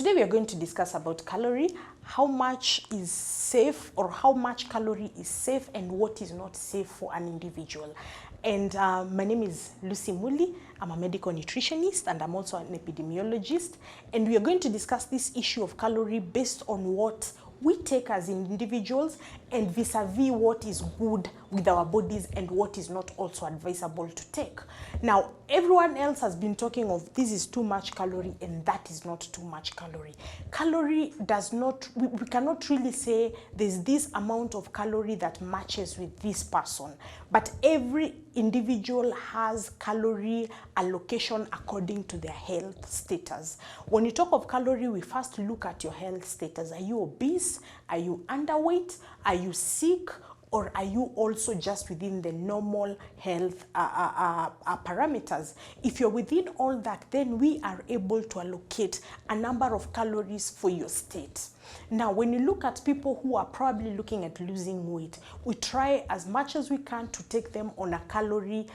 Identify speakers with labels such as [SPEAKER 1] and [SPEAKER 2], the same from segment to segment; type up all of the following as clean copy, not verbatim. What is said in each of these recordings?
[SPEAKER 1] Today we are going to discuss about calorie, how much is safe or how much calorie is safe and what is not safe for an individual. And my name is Lucy Muli. I'm a medical nutritionist and I'm also an epidemiologist. And we are going to discuss this issue of calorie based on what we take as individuals and vis-a-vis what is good with our bodies and what is not also advisable to take. Now, everyone else has been talking of this is too much calorie and that is not too much calorie. Calorie does not, we cannot really say there's this amount of calorie that matches with this person, but every individual has calorie allocation according to their health status. When you talk of calorie, we first look at your health status. Are you obese? Are you underweight? Are you sick? Or are you also just within the normal health parameters? If you're within all that, then we are able to allocate a number of calories for your state. Now, when you look at people who are probably looking at losing weight, we try as much as we can to take them on a calorie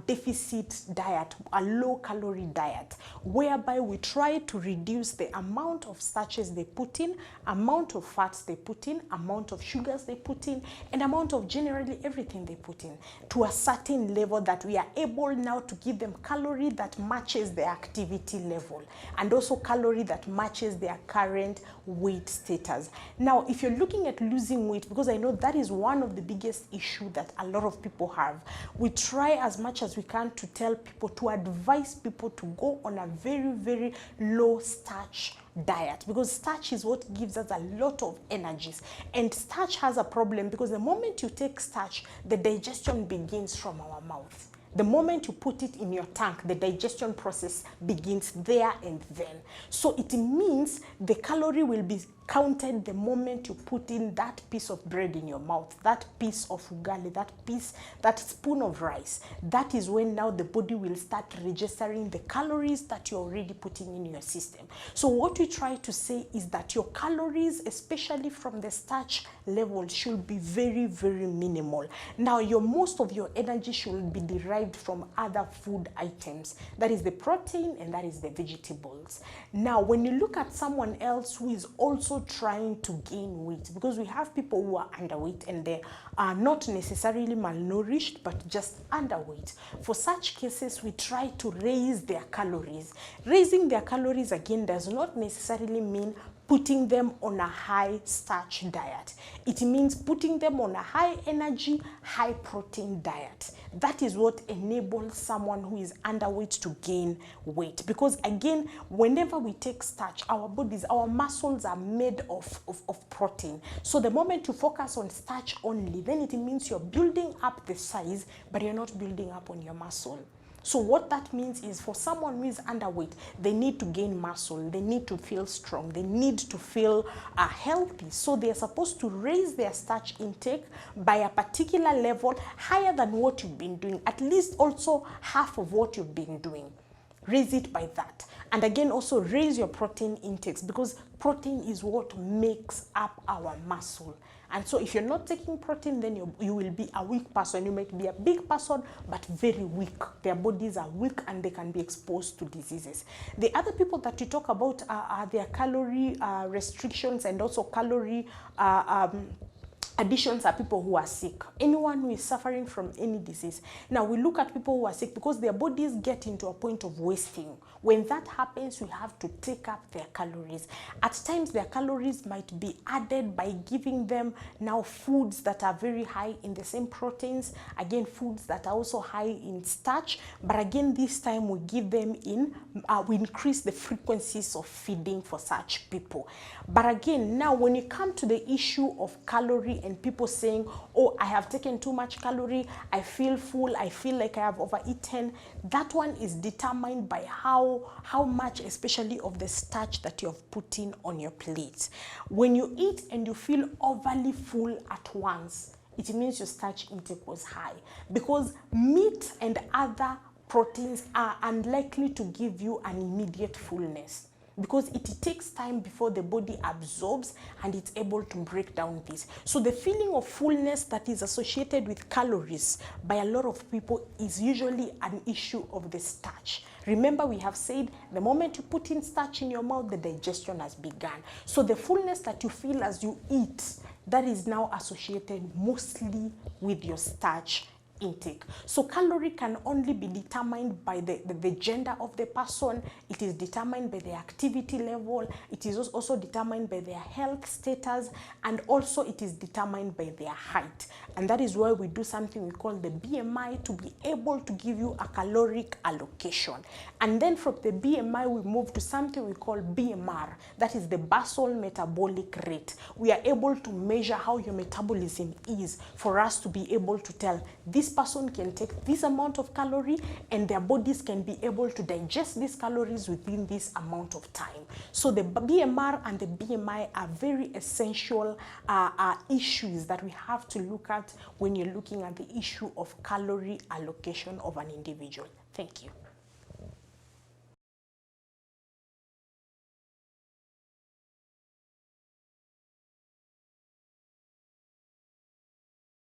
[SPEAKER 1] deficit diet, a low-calorie diet, whereby we try to reduce the amount of starches they put in, amount of fats they put in, amount of sugars they put in, and amount of generally everything they put in to a certain level that we are able now to give them calorie that matches their activity level and also calorie that matches their current weight status. Now, if you're looking at losing weight, because I know that is one of the biggest issue that a lot of people have, we try as much as we can to tell people, to advise people to go on a very, very low starch diet, because starch is what gives us a lot of energies, and starch has a problem because the moment you take starch, the digestion begins from our mouth. The moment you put it in your tank, the digestion process begins there and then. So it means the calorie will be counted the moment you put in that piece of bread in your mouth, that piece of ugali, that spoon of rice. That is when now the body will start registering the calories that you're already putting in your system. So what we try to say is that your calories, especially from the starch level, should be very, very minimal. Now, most of your energy should be derived from other food items. That is the protein and that is the vegetables. Now, when you look at someone else who is also trying to gain weight, because we have people who are underweight and they are not necessarily malnourished but just underweight. For such cases, we try to raise their calories. Raising their calories again does not necessarily mean putting them on a high starch diet. It means putting them on a high energy, high protein diet. That is what enables someone who is underweight to gain weight. Because again, whenever we take starch, our bodies, our muscles are made of protein. So the moment you focus on starch only, then it means you're building up the size, but you're not building up on your muscle. So what that means is for someone who is underweight, they need to gain muscle, they need to feel strong, they need to feel healthy. So they are supposed to raise their starch intake by a particular level higher than what you've been doing, at least also half of what you've been doing. Raise it by that. And again, also raise your protein intakes, because protein is what makes up our muscle. And so if you're not taking protein, then you will be a weak person. You might be a big person, but very weak. Their bodies are weak and they can be exposed to diseases. The other people that you talk about are their calorie restrictions and also calorie additions are people who are sick. Anyone who is suffering from any disease. Now, we look at people who are sick because their bodies get into a point of wasting. When that happens, we have to take up their calories. At times, their calories might be added by giving them now foods that are very high in the same proteins. Again, foods that are also high in starch. But again, this time we give them we increase the frequencies of feeding for such people. But again, now when you come to the issue of calorie and people saying, oh, I have taken too much calorie, I feel full, I feel like I have overeaten, that one is determined by how much, especially of the starch that you have put in on your plate. When you eat and you feel overly full at once, it means your starch intake was high, because meat and other proteins are unlikely to give you an immediate fullness. because it takes time before the body absorbs and it's able to break down this. So the feeling of fullness that is associated with calories by a lot of people is usually an issue of the starch. Remember, we have said the moment you put in starch in your mouth, the digestion has begun. So the fullness that you feel as you eat, that is now associated mostly with your starch intake. So calorie can only be determined by the gender of the person. It is determined by the activity level. It is also determined by their health status, and also it is determined by their height. And that is why we do something we call the BMI to be able to give you a caloric allocation. And then from the BMI, we move to something we call BMR. That is the basal metabolic rate. We are able to measure how your metabolism is for us to be able to tell this person can take this amount of calorie and their bodies can be able to digest these calories within this amount of time. So the BMR and the BMI are very essential issues that we have to look at when you're looking at the issue of calorie allocation of an individual. Thank you.